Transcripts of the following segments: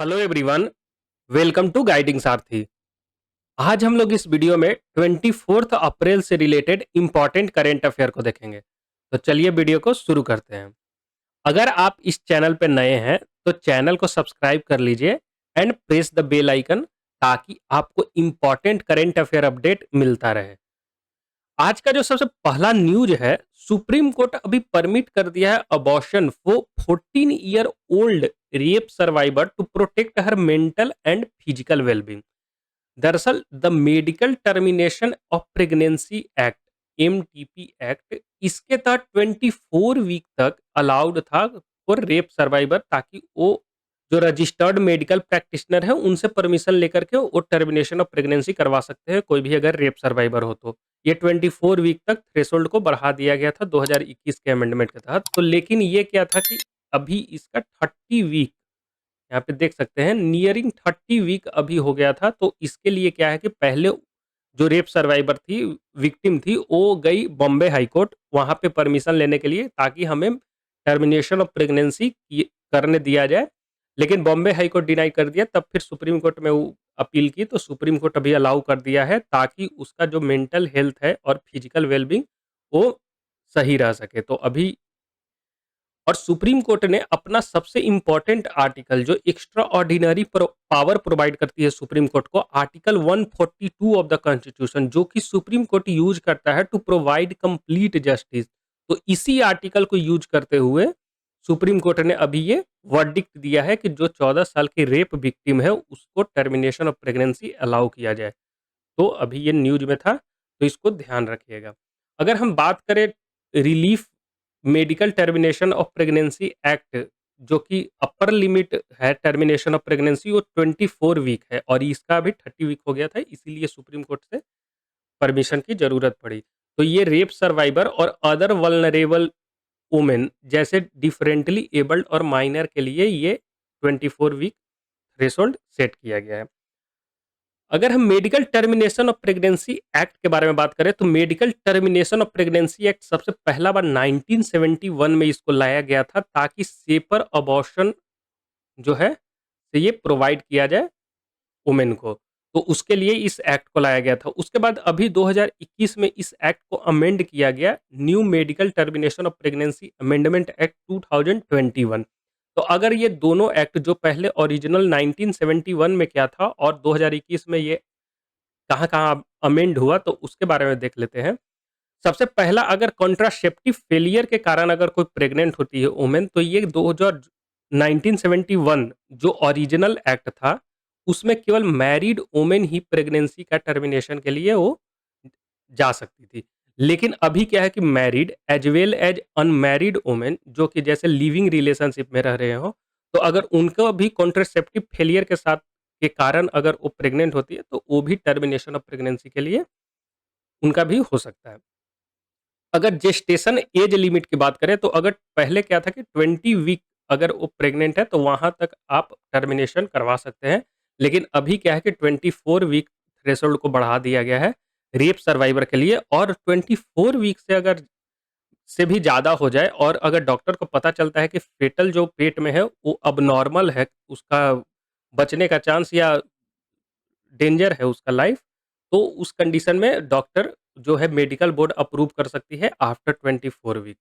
Hello everyone, welcome to guiding Sarathi. आज हम लोग इस वीडियो में 24 अप्रैल से रिलेटेड इंपॉर्टेंट करेंट अफेयर को देखेंगे। तो चलिए वीडियो को शुरू करते हैं। अगर आप इस चैनल पर नए हैं तो चैनल को सब्सक्राइब कर लीजिए and press the bell icon ताकि आपको इंपॉर्टेंट करेंट अफेयर अपडेट मिलता रहे। आज का जो सबसे पहला न्यूज है, सुप्रीम कोर्ट अभी परमिट कर दिया है abortion for 14 year old rape survivor to protect her mental and physical wellbeing. दरअसल the medical termination of pregnancy act MTP act इसके तहत 24 वीक तक अलाउड था फॉर रेप सर्वाइवर, ताकि वो जो रजिस्टर्ड मेडिकल प्रैक्टिशनर है उनसे परमिशन लेकर के वो टर्मिनेशन ऑफ प्रेगनेंसी करवा सकते हैं, कोई भी अगर रेप सर्वाइवर हो तो। ये 24 वीक तक थ्रेशोल्ड को बढ़ा दिया गया था 2021 के अमेंडमेंट के तहत। तो लेकिन ये क्या था कि अभी इसका 30 वीक, यहाँ पे देख सकते हैं नियरिंग 30 वीक अभी हो गया था। तो इसके लिए क्या है कि पहले जो रेप सर्वाइवर थी, विक्टिम थी, वो गई बॉम्बे हाई कोर्ट वहां पे परमिशन लेने के लिए ताकि हमें टर्मिनेशन ऑफ प्रेगनेंसी करने दिया जाए। लेकिन बॉम्बे हाई कोर्ट डिनाई कर दिया, तब फिर सुप्रीम कोर्ट में वो अपील की तो सुप्रीम कोर्ट अभी अलाउ कर दिया है ताकि उसका जो मेंटल हेल्थ है और फिजिकल वेलबींग वो सही रह सके। तो अभी और सुप्रीम कोर्ट ने अपना सबसे इंपॉर्टेंट आर्टिकल जो एक्स्ट्रा ऑर्डिनरी पावर प्रोवाइड करती है सुप्रीम कोर्ट को, आर्टिकल 142 ऑफ द कॉन्स्टिट्यूशन, जो कि सुप्रीम कोर्ट यूज करता है टू प्रोवाइड कंप्लीट जस्टिस। तो इसी आर्टिकल को यूज करते हुए सुप्रीम कोर्ट ने अभी ये वर्डिक्ट दिया है कि जो 14 साल की रेप विक्टिम है उसको टर्मिनेशन ऑफ प्रेगनेंसी अलाउ किया जाए। तो अभी ये न्यूज में था, तो इसको ध्यान रखिएगा। अगर हम बात करें relief medical termination of pregnancy act, जो कि अपर लिमिट है टर्मिनेशन ऑफ प्रेगनेंसी, वो 24 वीक है और इसका अभी 30 वीक हो गया था, इसीलिए सुप्रीम कोर्ट से परमिशन की जरूरत पड़ी। तो ये रेप सर्वाइवर और अदर वल्नरेबल वुमेन जैसे डिफरेंटली एबल्ड और माइनर के लिए ये 24 वीक थ्रेशोल्ड सेट किया गया है। अगर हम medical termination of pregnancy act के बारे में बात करें तो medical termination of pregnancy act सबसे पहला बार 1971 में इसको लाया गया था ताकि सेपर अबॉर्शन जो है तो ये प्रोवाइड किया जाए वुमेन को। तो उसके लिए इस एक्ट को लाया गया था। उसके बाद अभी 2021 में इस एक्ट को अमेंड किया गया, new medical termination of pregnancy amendment act 2021। तो अगर ये दोनों एक्ट जो पहले ओरिजिनल 1971 में क्या था और 2021 में ये कहाँ-कहाँ अमेंड हुआ, तो उसके बारे में देख लेते हैं। सबसे पहला, अगर कॉन्ट्रासेप्टिव फेलियर के कारण अगर कोई प्रेग्नेंट होती है वुमेन, तो ये 2000 1971 जो ओरिजिनल एक्ट था, उसमें केवल मैरिड वुमेन ही प्रेगनेंसी का टर्मिनेशन के लिए वो जा सकती थी। लेकिन अभी क्या है कि married as well as unmarried women जो कि जैसे लिविंग रिलेशनशिप में रह रहे हो, तो अगर उनको भी कॉन्ट्रासेप्टिव फेलियर के कारण अगर वो प्रेग्नेंट होती है, तो वो भी टर्मिनेशन ऑफ प्रेगनेंसी के लिए उनका भी हो सकता है। अगर जेस्टेशन एज लिमिट की बात करें तो अगर पहले क्या था कि 20 वीक अगर वो प्रेग्नेंट है तो वहां तक आप टर्मिनेशन करवा सकते हैं। लेकिन अभी क्या है कि 24 वीक थ्रेशोल्ड को बढ़ा दिया गया है रेप सर्वाइवर के लिए। और 24 वीक से अगर से भी ज़्यादा हो जाए और अगर डॉक्टर को पता चलता है कि फेटल जो पेट में है वो अब नॉर्मल है, उसका बचने का चांस या डेंजर है उसका लाइफ, तो उस कंडीशन में डॉक्टर जो है मेडिकल बोर्ड अप्रूव कर सकती है आफ्टर 24 वीक।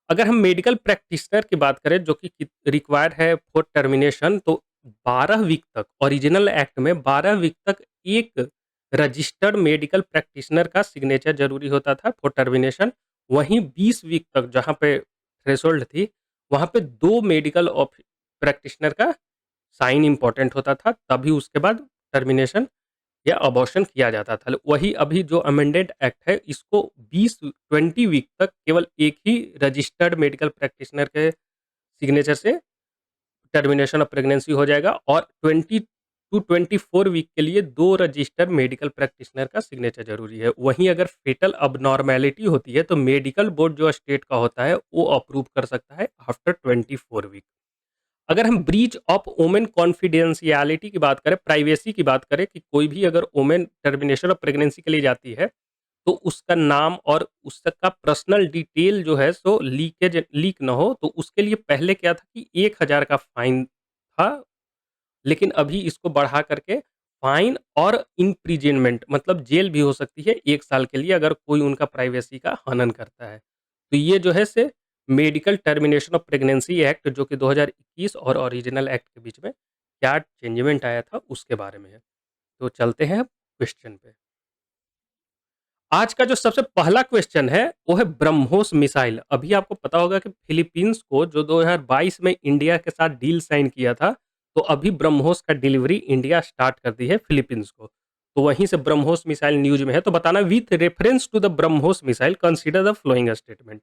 अगर हम मेडिकल प्रैक्टिशनर की बात करें जो कि रिक्वायर्ड है फॉर टर्मिनेशन, तो 12 वीक तक, ओरिजिनल एक्ट में 12 वीक तक एक रजिस्टर्ड मेडिकल प्रैक्टिशनर का सिग्नेचर जरूरी होता था फॉर टर्मिनेशन। वहीं 20 वीक तक जहां पे थ्रेशोल्ड थी, वहां पे दो मेडिकल प्रैक्टिशनर का साइन इंपॉर्टेंट होता था, तभी उसके बाद टर्मिनेशन या अबॉर्शन किया जाता था। वही अभी जो अमेंडेड एक्ट है इसको 20 वीक तक केवल एक ही रजिस्टर्ड मेडिकल प्रैक्टिशनर के सिग्नेचर से टर्मिनेशन ऑफ प्रेगनेंसी हो जाएगा और 20 टू 24 वीक के लिए दो रजिस्टर्ड मेडिकल प्रैक्टिशनर का सिग्नेचर जरूरी है। वहीं अगर फेटल अबनॉर्मेलिटी होती है तो मेडिकल बोर्ड जो स्टेट का होता है वो अप्रूव कर सकता है आफ्टर 24 वीक। अगर हम ब्रीच ऑफ वुमेन कॉन्फिडेंशियलिटी की बात करें, प्राइवेसी की बात करें कि कोई भी अगर वुमेन टर्मिनेशन ऑफ प्रेगनेंसी के लिए जाती है तो उसका नाम और उसका पर्सनल डिटेल जो है सो लीक ना हो, तो उसके लिए पहले क्या था कि 1000 का फाइन था लेकिन अभी इसको बढ़ा करके फाइन और इम्प्रिजनमेंट मतलब जेल भी हो सकती है 1 साल के लिए अगर कोई उनका प्राइवेसी का हनन करता है। तो ये जो है से medical termination of pregnancy act जो कि 2021 और ओरिजिनल एक्ट के बीच में क्या चेंजमेंट आया था उसके बारे में है। तो चलते हैं क्वेश्चन पे। आज का जो सबसे पहला क्वेश्चन है वो है ब्रह्मोस मिसाइल। अभी आपको पता होगा कि फिलीपींस को जो 2022 में इंडिया के साथ डील साइन किया था, तो अभी ब्रह्मोस का डिलीवरी इंडिया स्टार्ट कर दी है फिलीपींस को। तो वहीं से ब्रह्मोस मिसाइल न्यूज में है, तो बताना with reference to the BrahMos missile consider the following statement.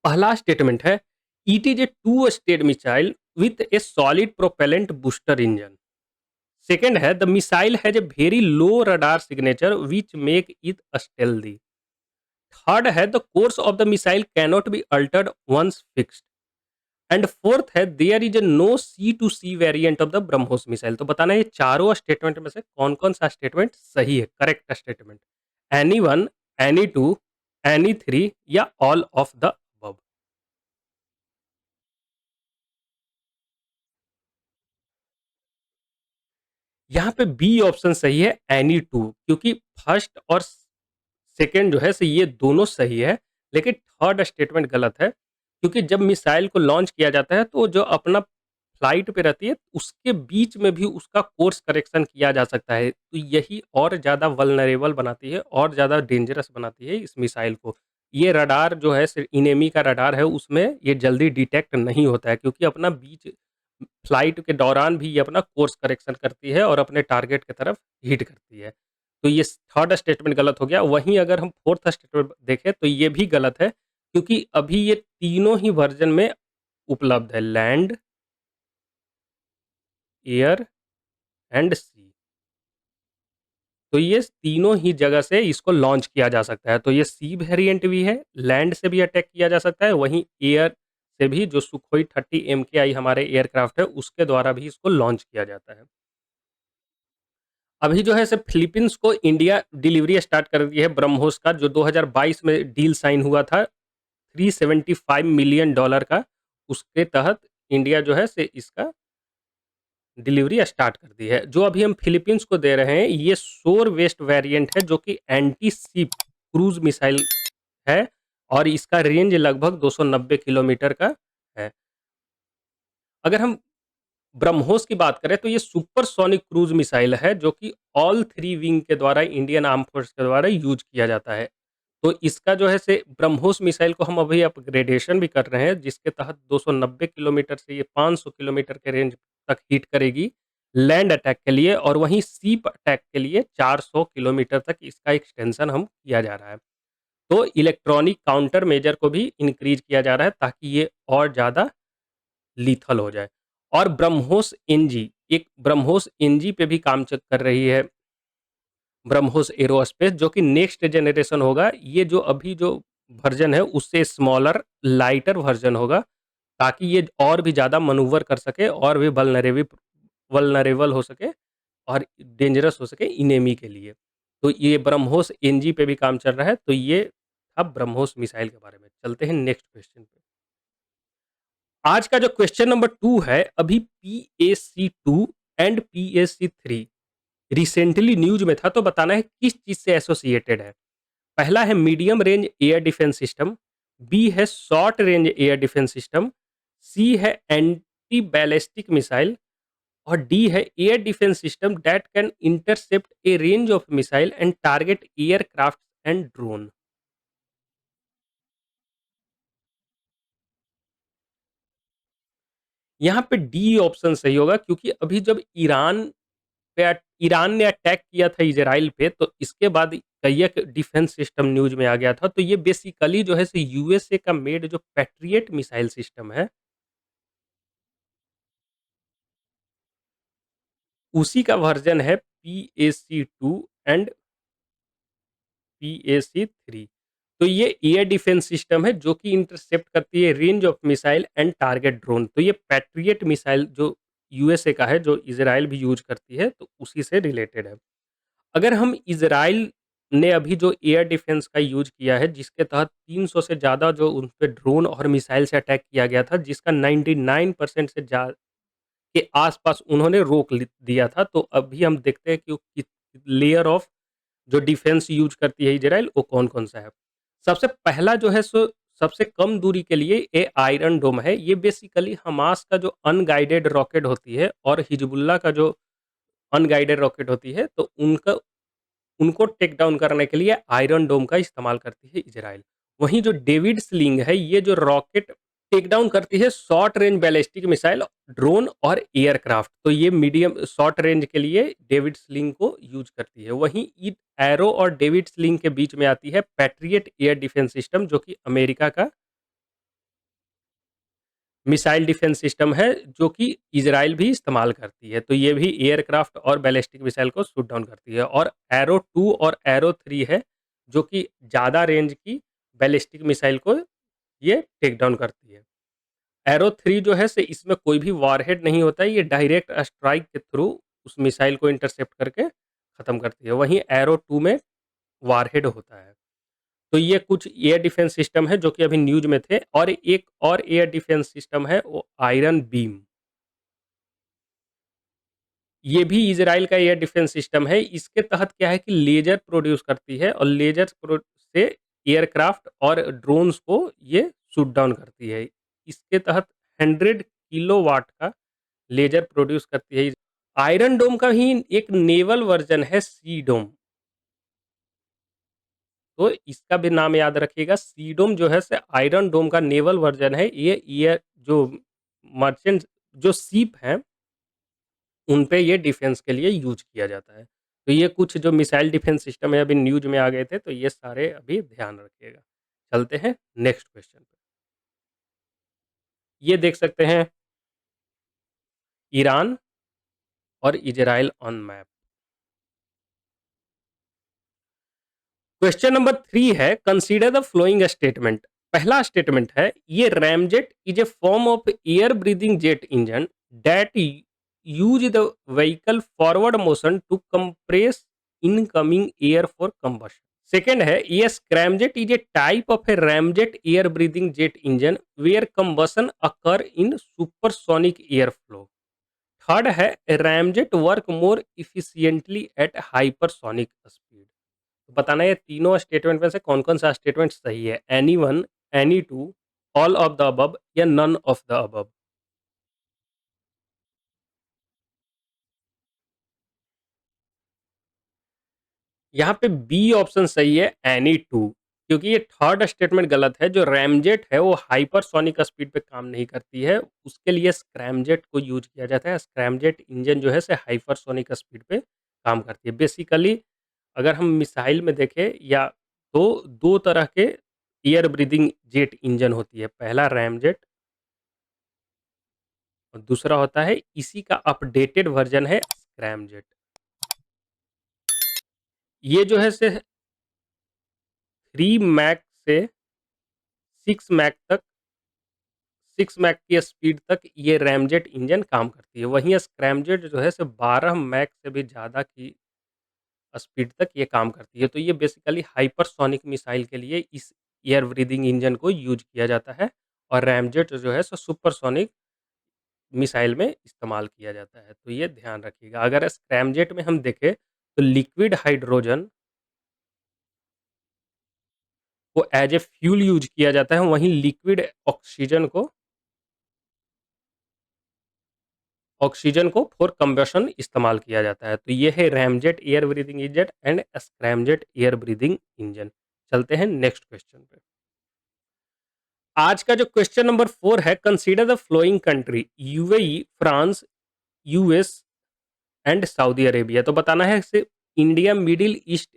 पहला स्टेटमेंट है it is a two stage missile with a solid propellant booster engine. Second है the missile has a very low radar signature which make it stealthy. Third है the course of the missile cannot be altered once fixed. And fourth है there is a no sea to sea variant of the BrahMos missile. तो बताना ये चारों statement में से कौन कौन सा स्टेटमेंट सही है, correct statement. Any one, any two, any three या ऑल ऑफ द अबव। यहाँ पे बी ऑप्शन सही है, एनी टू, क्योंकि फर्स्ट और सेकंड जो है सो ये दोनों सही है, लेकिन थर्ड स्टेटमेंट गलत है, क्योंकि जब मिसाइल को लॉन्च किया जाता है तो जो अपना फ्लाइट पे रहती है उसके बीच में भी उसका कोर्स करेक्शन किया जा सकता है, तो यही और ज़्यादा वल्नरेबल बनाती है और ज़्यादा डेंजरस बनाती है इस मिसाइल को। ये रडार जो है इनेमी का रडार है उसमें ये जल्दी डिटेक्ट नहीं होता है, क्योंकि अपना बीच फ्लाइट के दौरान भी ये अपना कोर्स करेक्शन करती है और अपने टारगेट की तरफ हिट करती है। तो ये थर्ड स्टेटमेंट गलत हो गया। वहीं अगर हम फोर्थ स्टेटमेंट देखें तो ये भी गलत है, क्योंकि अभी ये तीनों ही वर्जन में उपलब्ध है, लैंड, एयर एंड सी। तो ये तीनों ही जगह से इसको लॉन्च किया जा सकता है। तो ये सी वेरिएंट भी है, लैंड से भी अटैक किया जा सकता है, वहीं एयर से भी जो सुखोई 30 MKI हमारे एयरक्राफ्ट है उसके द्वारा भी इसको लॉन्च किया जाता है। अभी जो है सिर्फ फिलीपींस को इंडिया डिलीवरी स्टार्ट कर दी है ब्रह्मोस का, जो 2022 में डील साइन हुआ था $375 मिलियन का। उसके तहत इंडिया जो है से इसका डिलीवरी स्टार्ट कर दी है। जो अभी हम फिलीपींस को दे रहे हैं ये शोर वेस्ट वेरिएंट है, जो कि एंटी शिप क्रूज मिसाइल है और इसका रेंज लगभग 290 किलोमीटर का है। अगर हम ब्रह्मोस की बात करें तो ये सुपरसोनिक क्रूज मिसाइल है, जो कि ऑल थ्री विंग के द्वारा इंडियन आर्म फोर्स के द्वारा यूज किया जाता है। तो इसका जो है से ब्रह्मोस मिसाइल को हम अभी अपग्रेडेशन भी कर रहे हैं, जिसके तहत 290 किलोमीटर से ये 500 किलोमीटर के रेंज तक हिट करेगी लैंड अटैक के लिए, और वहीं सीप अटैक के लिए 400 किलोमीटर तक इसका एक्सटेंशन हम किया जा रहा है। तो इलेक्ट्रॉनिक काउंटर मेजर को भी इंक्रीज किया जा रहा है ताकि ये और ज़्यादा लीथल हो जाए। और ब्रह्मोस एनजी, एक ब्रह्मोस एनजी पे भी काम कर रही है ब्रह्मोस एरोस्पेस, जो कि नेक्स्ट जनरेशन होगा। ये जो अभी जो वर्जन है उससे स्मॉलर लाइटर वर्जन होगा, ताकि ये और भी ज़्यादा मनूवर कर सके और भी वल्नरेबल हो सके और डेंजरस हो सके इनेमी के लिए। तो ये ब्रह्मोस एनजी पे भी काम चल रहा है। तो ये था ब्रह्मोस मिसाइल के बारे में। चलते हैं नेक्स्ट क्वेश्चन पे। आज का जो क्वेश्चन नंबर 2 है, अभी PAC-2 and PAC-3 recently news में था, तो बताना है किस चीज से एसोसिएटेड है। पहला है medium range air defence system, B है short range air defence system, C है एंटी बैलिस्टिक मिसाइल, और डी है air defence system that can intercept a range of missile and target aircraft and drone. यहाँ पे D option सही होगा, क्योंकि अभी जब ईरान ने अटैक किया था इजराइल पे, तो इसके बाद कई एक डिफेंस सिस्टम न्यूज में आ गया था। तो ये बेसिकली जो है यूएसए का मेड जो पैट्रियट मिसाइल सिस्टम है उसी का वर्जन है PAC-2 एंड PAC-3। तो ये एयर डिफेंस सिस्टम है जो कि इंटरसेप्ट करती है range of missile and target drone. तो ये पैट्रियट मिसाइल जो यूएसए का है, जो इजराइल भी यूज करती है, तो उसी से रिलेटेड है। अगर हम इजराइल ने अभी जो एयर डिफेंस का यूज किया है, जिसके तहत 300 से ज़्यादा जो उन पे ड्रोन और मिसाइल से अटैक किया गया था, जिसका 99% से के आसपास उन्होंने रोक दिया था। तो अभी हम देखते हैं कि वो लेयर ऑफ जो डिफेंस यूज करती है इजराइल, वो कौन कौन सा है। सबसे पहला जो है सो सबसे कम दूरी के लिए ये आयरन डोम है। ये बेसिकली हमास का जो अनगाइडेड रॉकेट होती है और हिजबुल्ला का जो अनगाइडेड रॉकेट होती है, तो उनका उनको टेक डाउन करने के लिए आयरन डोम का इस्तेमाल करती है इजराइल। वहीं जो डेविड स्लिंग है, ये जो रॉकेट टेक डाउन करती है short range ballistic missile, drone और एयरक्राफ्ट। तो ये मीडियम शॉर्ट रेंज के लिए डेविड स्लिंग को यूज करती है। वहीं एरो और डेविड स्लिंग के बीच में आती है पैट्रियट एयर डिफेंस सिस्टम, जो कि अमेरिका का मिसाइल डिफेंस सिस्टम है, जो कि इजराइल भी इस्तेमाल करती है। तो ये भी एयरक्राफ्ट और बैलिस्टिक मिसाइल को शूट डाउन करती है। और एरो 2 और एरो 3 है, जो कि ज़्यादा रेंज की बैलिस्टिक मिसाइल को ये टेक डाउन करती है। एरो 3 जो है से इसमें कोई भी वॉरहेड नहीं होता है, ये डायरेक्ट स्ट्राइक के थ्रू उस मिसाइल को इंटरसेप्ट करके खत्म करती है। वहीं एरो 2 में वॉरहेड होता है। तो ये कुछ एयर डिफेंस सिस्टम है जो कि अभी न्यूज़ में थे। और एक और एयर डिफेंस सिस्टम है, वो आयरन बीम। ये भी इज़राइल का एयर डिफेंस सिस्टम है। इसके तहत क्या है कि लेज़र प्रोड्यूस करती है और लेज़र से एयरक्राफ्ट और ड्रोन्स को ये शूट डाउन करती है। इसके तहत 100 किलोवाट का लेज़र प्रोड्यूस करती है। आयरन डोम का ही एक नेवल वर्ज़न है सी डोम। तो इसका भी नाम याद रखिएगा। सी डोम जो है से आयरन डोम का नेवल वर्ज़न है। ये जो मर्चेंट जो शिप हैं, उन पे ये डिफेंस के लिए यूज़ किया जाता है। तो ये कुछ जो मिसाइल डिफेंस सिस्टम है, अभी न्यूज़ में आ गए थे, तो ये सारे अभी ध्यान रखिएगा। चलते हैं नेक्स्ट क्वेश्चन पे। ये देख सकते हैं, ईरान और Israel on map. Question number 3 है, कंसीडर द फ्लोइंग स्टेटमेंट। पहला स्टेटमेंट है, ये ramjet is a form of air breathing jet engine that use the vehicle forward motion to compress incoming air for combustion. Second है, ये scramjet is a type of a ramjet air breathing jet engine where combustion occur in supersonic air flow. Third है, ramjet work more efficiently at hypersonic speed. तो बताना है, ये तीनों statement में से कौन कौन सा स्टेटमेंट सही है। Any one, any two, all of the above या नन ऑफ द अबव। यहाँ पे बी ऑप्शन सही है, एनी टू। क्योंकि ये थर्ड स्टेटमेंट गलत है। जो रैमजेट है वो हाइपरसोनिक स्पीड पे काम नहीं करती है, उसके लिए स्क्रैमजेट को यूज किया जाता है। स्क्रैमजेट इंजन जो है से हाइपरसोनिक स्पीड पे काम करती है। बेसिकली अगर हम मिसाइल में देखें, या तो दो तरह के एयर ब्रीदिंग जेट इंजन होती है। पहला रैमजेट और दूसरा होता है, इसी का अपडेटेड वर्जन है, स्क्रैमजेट। ये जो है से 3 मैक से 6 मैक तक 6 मैक की स्पीड तक ये रैमजेट इंजन काम करती है। वहीं स्क्रैमजेट जो है से 12 मैक से भी ज़्यादा की स्पीड तक ये काम करती है। तो ये बेसिकली हाइपरसोनिक मिसाइल के लिए इस एयर ब्रीदिंग इंजन को यूज किया जाता है। और रैमजेट जो है सो सुपरसोनिक मिसाइल में इस्तेमाल किया जाता है। तो ये ध्यान रखिएगा। अगर स्क्रैमजेट में हम देखें, तो लिक्विड हाइड्रोजन को एज ए फ्यूल यूज किया जाता है। वहीं लिक्विड ऑक्सीजन को फॉर कंबशन इस्तेमाल किया जाता है। तो ये है ramjet air breathing engine and scramjet air breathing engine. चलते हैं नेक्स्ट क्वेश्चन पे। आज का जो क्वेश्चन नंबर 4 है, consider the flowing country, UAE, France, US and Saudi Arabia. तो बताना है सिर्फ India middle east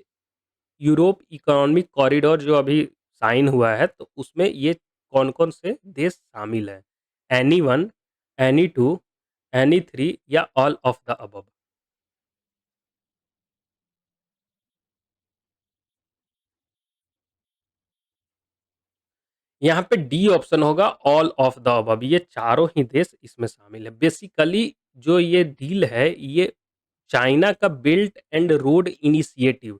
Europe economic corridor जो अभी साइन हुआ है, तो उसमें ये कौन कौन से देश शामिल है। Any one, any two, any three या ऑल ऑफ द अबव। यहाँ पे डी ऑप्शन होगा, ऑल ऑफ द अबव। ये चारों ही देश इसमें शामिल है। बेसिकली जो ये डील है, ये चाइना का बेल्ट एंड रोड इनिशिएटिव,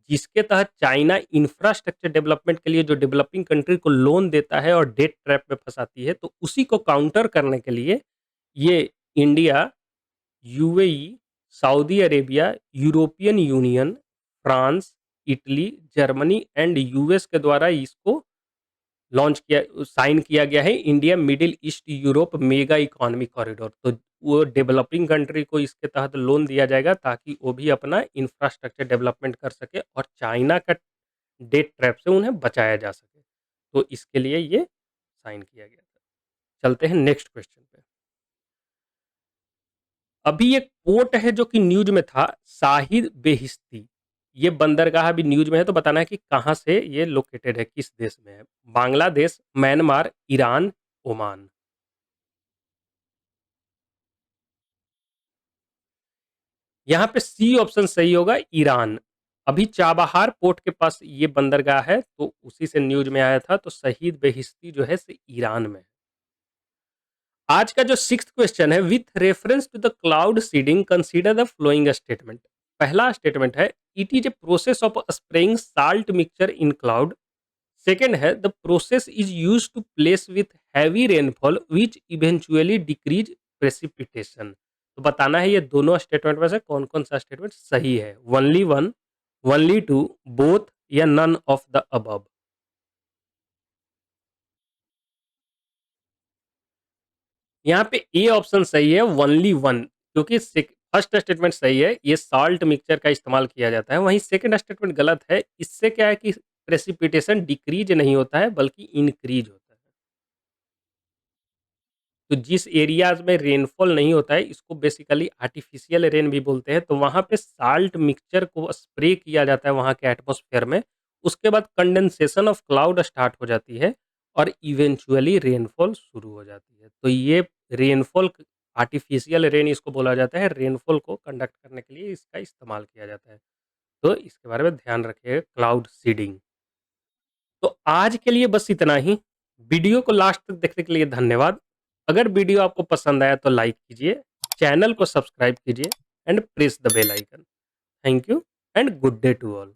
जिसके तहत चाइना इंफ्रास्ट्रक्चर डेवलपमेंट के लिए जो डेवलपिंग कंट्री को लोन देता है और डेट ट्रैप में फंसाती है, तो उसी को काउंटर करने के लिए ये India, UAE, Saudi Arabia, European union, France, Italy, Germany and US के द्वारा इसको लॉन्च किया साइन किया गया है India middle east Europe mega economic corridor. तो वो डेवलपिंग कंट्री को इसके तहत लोन दिया जाएगा ताकि वो भी अपना इंफ्रास्ट्रक्चर डेवलपमेंट कर सके और चाइना का डेट ट्रैप से उन्हें बचाया जा सके। तो इसके लिए ये साइन किया गया था। चलते हैं नेक्स्ट क्वेश्चन पे। अभी एक पोर्ट है जो कि न्यूज में था, शाहिद बेहिश्ती। ये बंदरगाह अभी न्यूज में है, तो बताना है कि कहाँ से ये लोकेटेड है, किस देश में है। Bangladesh, Myanmar, Iran, Oman. यहाँ पे सी ऑप्शन सही होगा, ईरान। अभी चाबहार पोर्ट के पास ये बंदरगाह है, तो उसी से न्यूज में आया था। तो शहीद बेहिश्ती जो है से ईरान में है। आज का जो सिक्स्थ क्वेश्चन है, with reference to the cloud seeding consider the following statement. पहला स्टेटमेंट है, it is a process of spraying salt mixture in cloud. Second है, the process is use to place with heavy rainfall which eventually decrease precipitation. तो बताना है ये दोनों statement में से कौन कौन सा स्टेटमेंट सही है। Only one, only two, both या नन ऑफ द अबव। यहाँ पे ए ऑप्शन सही है, ओनली वन। क्योंकि फर्स्ट स्टेटमेंट सही है, ये साल्ट मिक्सचर का इस्तेमाल किया जाता है। वहीं सेकंड स्टेटमेंट गलत है। इससे क्या है कि प्रेसिपिटेशन डिक्रीज नहीं होता है बल्कि इंक्रीज होता है। तो जिस एरियाज में रेनफॉल नहीं होता है, इसको बेसिकली आर्टिफिशियल रेन भी बोलते हैं। तो वहाँ पे साल्ट मिक्सचर को स्प्रे किया जाता है वहाँ के एटमॉस्फेयर में। उसके बाद कंडेंसेशन ऑफ क्लाउड स्टार्ट हो जाती है और इवेंचुअली रेनफॉल शुरू हो जाती है। तो ये रेनफॉल, आर्टिफिशियल रेन इसको बोला जाता है। रेनफॉल को कंडक्ट करने के लिए इसका इस्तेमाल किया जाता है। तो इसके बारे में ध्यान रखिएगा, क्लाउड सीडिंग। तो आज के लिए बस इतना ही। वीडियो को लास्ट तक देखने के लिए धन्यवाद। अगर वीडियो आपको पसंद आया तो लाइक कीजिए, चैनल को सब्सक्राइब कीजिए and press the bell icon. Thank you and good day to all.